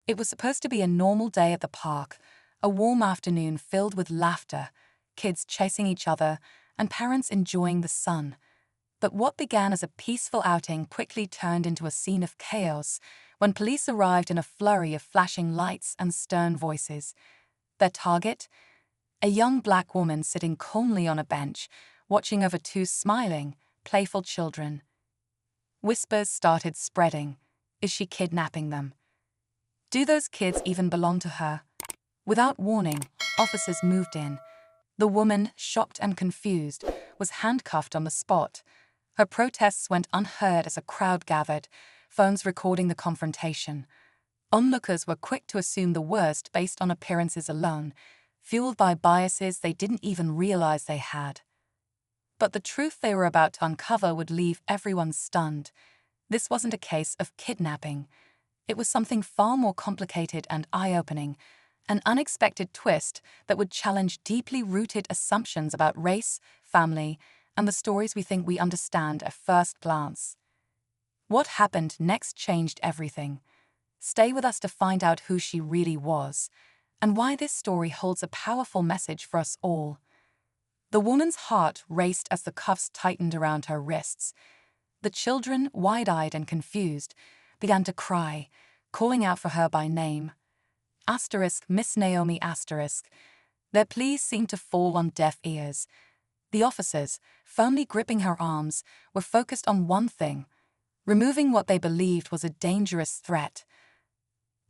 It was supposed to be a normal day at the park, a warm afternoon filled with laughter, kids chasing each other, and parents enjoying the sun. But what began as a peaceful outing quickly turned into a scene of chaos when police arrived in a flurry of flashing lights and stern voices. Their target? A young black woman sitting calmly on a bench, watching over two smiling, playful children. Whispers started spreading. Is she kidnapping them? Do those kids even belong to her? Without warning, officers moved in. The woman, shocked and confused, was handcuffed on the spot. Her protests went unheard as a crowd gathered, phones recording the confrontation. Onlookers were quick to assume the worst based on appearances alone, fueled by biases they didn't even realize they had. But the truth they were about to uncover would leave everyone stunned. This wasn't a case of kidnapping. It was something far more complicated and eye-opening, an unexpected twist that would challenge deeply rooted assumptions about race, family, and the stories we think we understand at first glance. What happened next changed everything. Stay with us to find out who she really was, and why this story holds a powerful message for us all. The woman's heart raced as the cuffs tightened around her wrists. The children, wide-eyed and confused, began to cry, calling out for her by name. Miss Naomi. Their pleas seemed to fall on deaf ears. The officers, firmly gripping her arms, were focused on one thing: removing what they believed was a dangerous threat.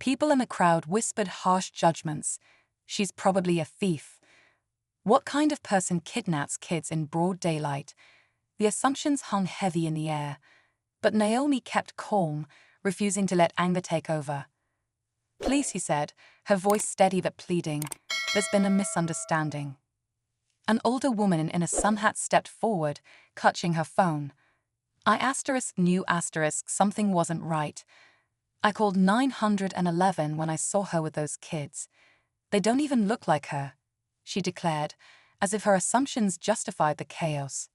People in the crowd whispered harsh judgments. She's probably a thief. What kind of person kidnaps kids in broad daylight? The assumptions hung heavy in the air. But Naomi kept calm, refusing to let anger take over. Please, he said, her voice steady but pleading. There's been a misunderstanding. An older woman in a sun hat stepped forward, clutching her phone. I knew something wasn't right. I called 911 when I saw her with those kids. They don't even look like her, she declared, as if her assumptions justified the chaos.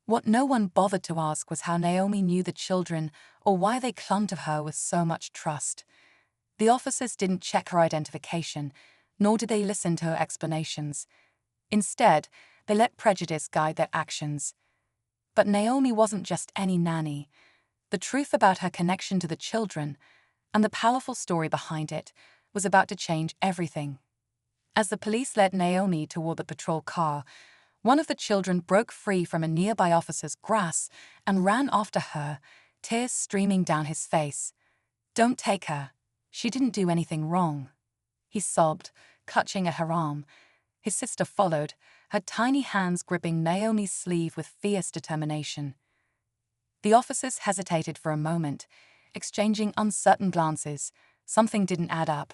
What no one bothered to ask was how Naomi knew the children or why they clung to her with so much trust. The officers didn't check her identification, nor did they listen to her explanations. Instead, they let prejudice guide their actions. But Naomi wasn't just any nanny. The truth about her connection to the children, and the powerful story behind it, was about to change everything. As the police led Naomi toward the patrol car, one of the children broke free from a nearby officer's grasp and ran after her, tears streaming down his face. Don't take her. She didn't do anything wrong. He sobbed, clutching at her arm. His sister followed, her tiny hands gripping Naomi's sleeve with fierce determination. The officers hesitated for a moment, exchanging uncertain glances. Something didn't add up.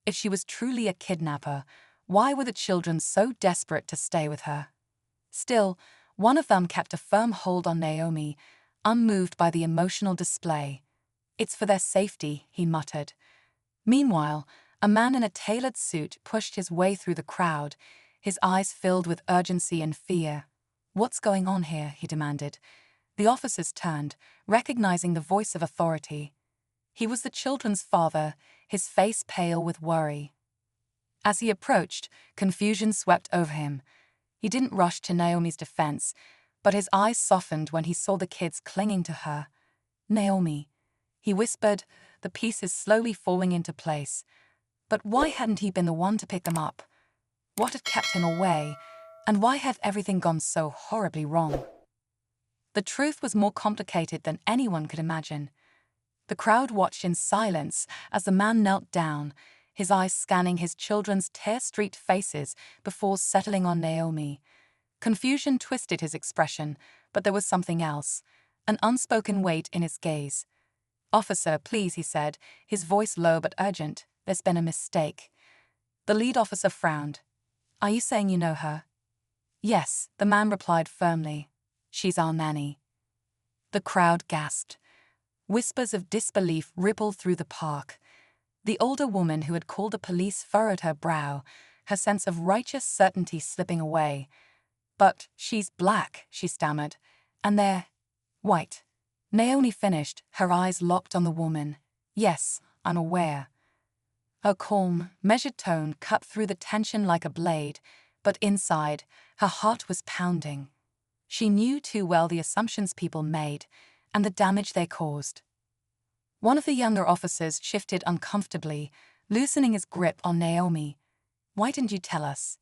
If she was truly a kidnapper, why were the children so desperate to stay with her? Still, one of them kept a firm hold on Naomi, unmoved by the emotional display. It's for their safety, he muttered. Meanwhile, a man in a tailored suit pushed his way through the crowd, his eyes filled with urgency and fear. What's going on here? He demanded. The officers turned, recognizing the voice of authority. He was the children's father, his face pale with worry. As he approached, confusion swept over him. He didn't rush to Naomi's defense, but his eyes softened when he saw the kids clinging to her. Naomi, he whispered, the pieces slowly falling into place. But why hadn't he been the one to pick them up? What had kept him away, and why had everything gone so horribly wrong? The truth was more complicated than anyone could imagine. The crowd watched in silence as the man knelt down, his eyes scanning his children's tear-streaked faces before settling on Naomi. Confusion twisted his expression, but there was something else, an unspoken weight in his gaze. Officer, please, he said, his voice low but urgent. There's been a mistake. The lead officer frowned. Are you saying you know her? Yes, the man replied firmly. She's our nanny. The crowd gasped. Whispers of disbelief rippled through the park. The older woman who had called the police furrowed her brow, her sense of righteous certainty slipping away. But she's black, she stammered, and they're white. Naomi finished, her eyes locked on the woman. Yes, I'm aware. Her calm, measured tone cut through the tension like a blade, but inside, her heart was pounding. She knew too well the assumptions people made and the damage they caused. One of the younger officers shifted uncomfortably, loosening his grip on Naomi. "Why didn't you tell us?"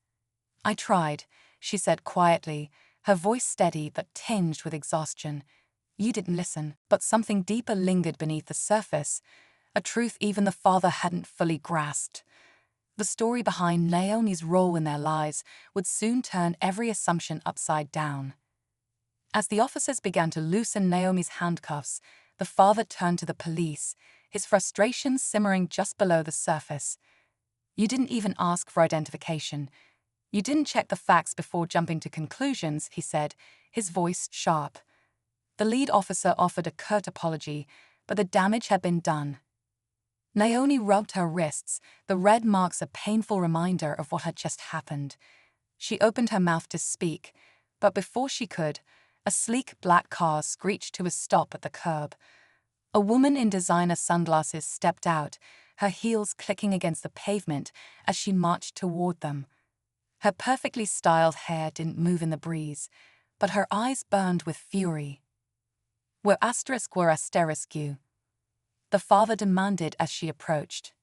"I tried," she said quietly, her voice steady but tinged with exhaustion. "You didn't listen." But something deeper lingered beneath the surface, a truth even the father hadn't fully grasped. The story behind Naomi's role in their lives would soon turn every assumption upside down. As the officers began to loosen Naomi's handcuffs, the father turned to the police, his frustration simmering just below the surface. "You didn't even ask for identification. You didn't check the facts before jumping to conclusions," he said, his voice sharp. The lead officer offered a curt apology, but the damage had been done. Naomi rubbed her wrists, the red marks a painful reminder of what had just happened. She opened her mouth to speak, but before she could, a sleek black car screeched to a stop at the curb. A woman in designer sunglasses stepped out, her heels clicking against the pavement as she marched toward them. Her perfectly styled hair didn't move in the breeze, but her eyes burned with fury. "Were ****, the father demanded as she approached.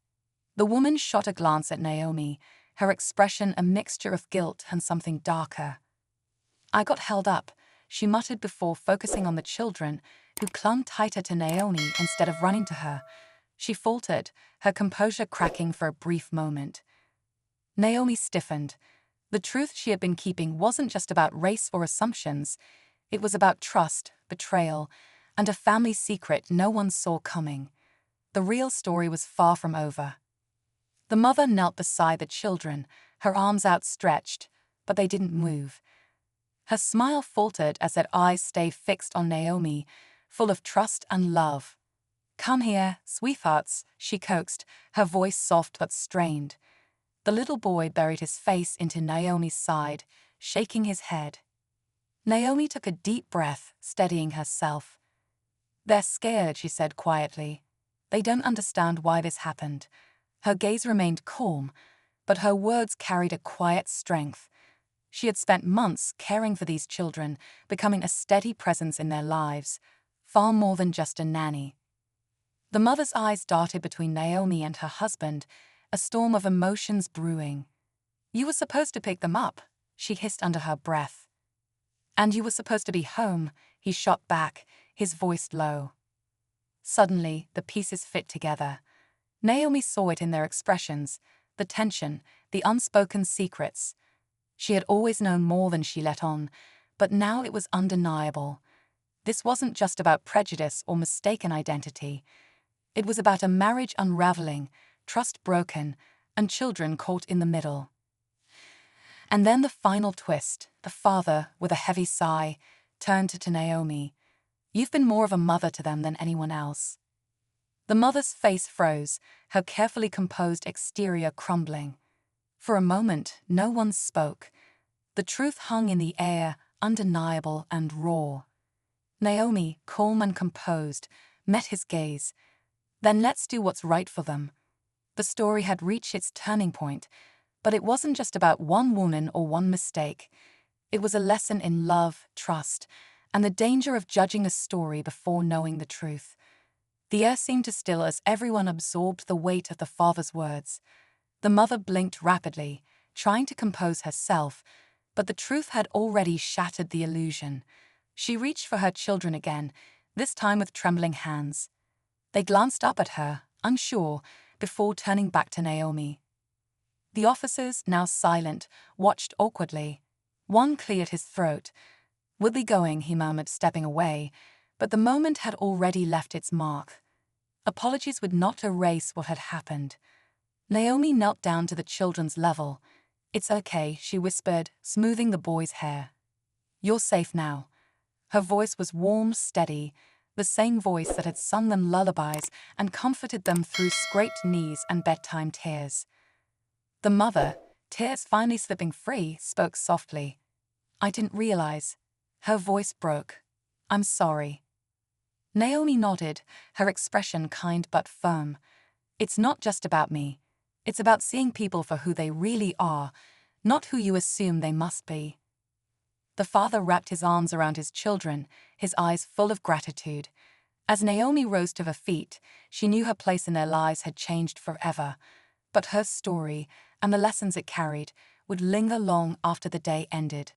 The woman shot a glance at Naomi, her expression a mixture of guilt and something darker. "I got held up," she muttered before focusing on the children, who clung tighter to Naomi instead of running to her. She faltered, her composure cracking for a brief moment. Naomi stiffened. The truth she had been keeping wasn't just about race or assumptions. It was about trust, betrayal, and a family secret no one saw coming. The real story was far from over. The mother knelt beside the children, her arms outstretched, but they didn't move. Her smile faltered as her eyes stayed fixed on Naomi, full of trust and love. "Come here, sweethearts," she coaxed, her voice soft but strained. The little boy buried his face into Naomi's side, shaking his head. Naomi took a deep breath, steadying herself. "They're scared," she said quietly. "They don't understand why this happened." Her gaze remained calm, but her words carried a quiet strength. She had spent months caring for these children, becoming a steady presence in their lives, far more than just a nanny. The mother's eyes darted between Naomi and her husband, a storm of emotions brewing. "You were supposed to pick them up," she hissed under her breath. "And you were supposed to be home," he shot back, his voice low. Suddenly, the pieces fit together. Naomi saw it in their expressions, the tension, the unspoken secrets. She had always known more than she let on, but now it was undeniable. This wasn't just about prejudice or mistaken identity. It was about a marriage unraveling, trust broken, and children caught in the middle. And then the final twist. The father, with a heavy sigh, turned to Naomi. "You've been more of a mother to them than anyone else." The mother's face froze, her carefully composed exterior crumbling. For a moment, no one spoke. The truth hung in the air, undeniable and raw. Naomi, calm and composed, met his gaze. "Then let's do what's right for them." The story had reached its turning point, but it wasn't just about one woman or one mistake. It was a lesson in love, trust, and the danger of judging a story before knowing the truth. The air seemed to still as everyone absorbed the weight of the father's words. The mother blinked rapidly, trying to compose herself, but the truth had already shattered the illusion. She reached for her children again, this time with trembling hands. They glanced up at her, unsure, before turning back to Naomi. The officers, now silent, watched awkwardly. One cleared his throat. "We'll be going," he murmured, stepping away, but the moment had already left its mark. Apologies would not erase what had happened. Naomi knelt down to the children's level. "It's okay," she whispered, smoothing the boy's hair. "You're safe now." Her voice was warm, steady, the same voice that had sung them lullabies and comforted them through scraped knees and bedtime tears. The mother, tears finally slipping free, spoke softly. "I didn't realize." Her voice broke. "I'm sorry." Naomi nodded, her expression kind but firm. "It's not just about me." It's about seeing people for who they really are, not who you assume they must be. The father wrapped his arms around his children, his eyes full of gratitude. As Naomi rose to her feet, she knew her place in their lives had changed forever. But her story, and the lessons it carried, would linger long after the day ended.